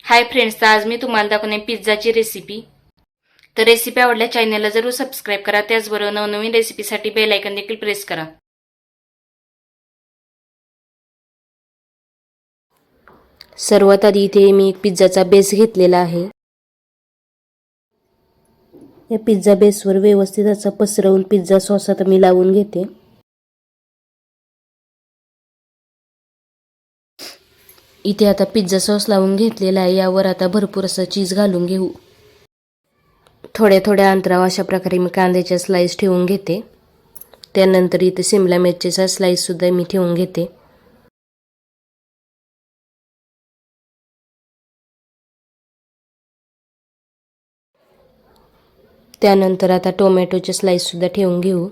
Hi friends, तर आज मी तुम्हाला दाखवणार पिझ्झाची रेसिपी। तर रेसिपी आवडल्यास चॅनलला जरूर सबस्क्राईब करा, त्याचबरोबर नवनवीन रेसिपीसाठी बेल आयकॉन देखील प्रेस करा। सर्वात आधी इथे मी एक पिझ्झाचा बेस घेतलेला आहे। या पिझ्झा बेसवर व्यवस्थित असा पसरवून पिझ्झा सॉस आता मी लावून घेते। इथे आता पिझ्झा सॉस लावून घेतलेला आहे। यावर आता भरपूर असं चीज घालून घेऊ। थोड्या थोड्या अंतरावर अशा प्रकारे मी कांद्याच्या स्लाइस ठेवून घेते। त्यानंतर इथे शिमला मिरचीचा स्लाइस सुद्धा मी ठेवून घेते। त्यानंतर आता टोमॅटोचे स्लाइस सुद्धा ठेवून घेऊ।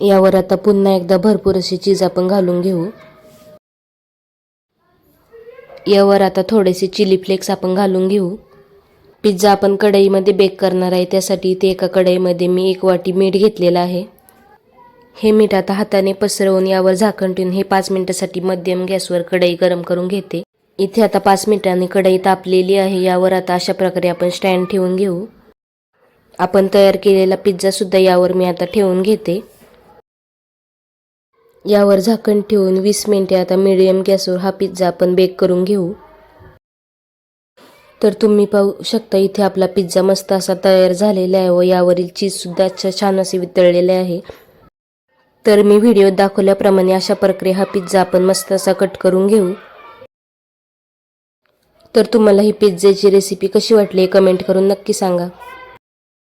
यावर आता पुन्हा एकदा भरपूर अशी चीज आपण घालून घेऊ। यावर आता थोडेसे चिली फ्लेक्स आपण घालून घेऊ। पिझ्झा आपण कढईमध्ये बेक करणार आहे, त्यासाठी इथे एका कढईमध्ये मी 1 वाटी मीठ घेतलेला आहे। हे मीठ आता हाताने पसरवून यावर झाकण ठेवून हे 5 मिनिटांसाठी मध्यम गॅसवर कढई गरम करून घेते। इथे आता 5 मिनिटांनी कढई तापलेली आहे। यावर आता अशा प्रकारे आपण स्टँड ठेवून घेऊ। आपण तयार केलेला पिझ्झा सुद्धा यावर मी आता ठेवून घेते। यावर झाकण ठेवून 20 मिनिटे आता मीडियम गॅसवर हा पिझ्झा आपण बेक करून घेऊ। तर तुम्ही पाहू शकता इथे आपला पिझ्झा मस्त असा तयार झालेला आहे व यावरील चीज सुद्धा छान असे वितळलेले आहे। तर मी व्हिडिओत दाखवल्याप्रमाणे अशा प्रकारे हा पिझ्झा आपण मस्त असा कट करून घेऊ। तर तुम्हाला ही पिझ्झाची रेसिपी कशी वाटली कमेंट करून नक्की सांगा।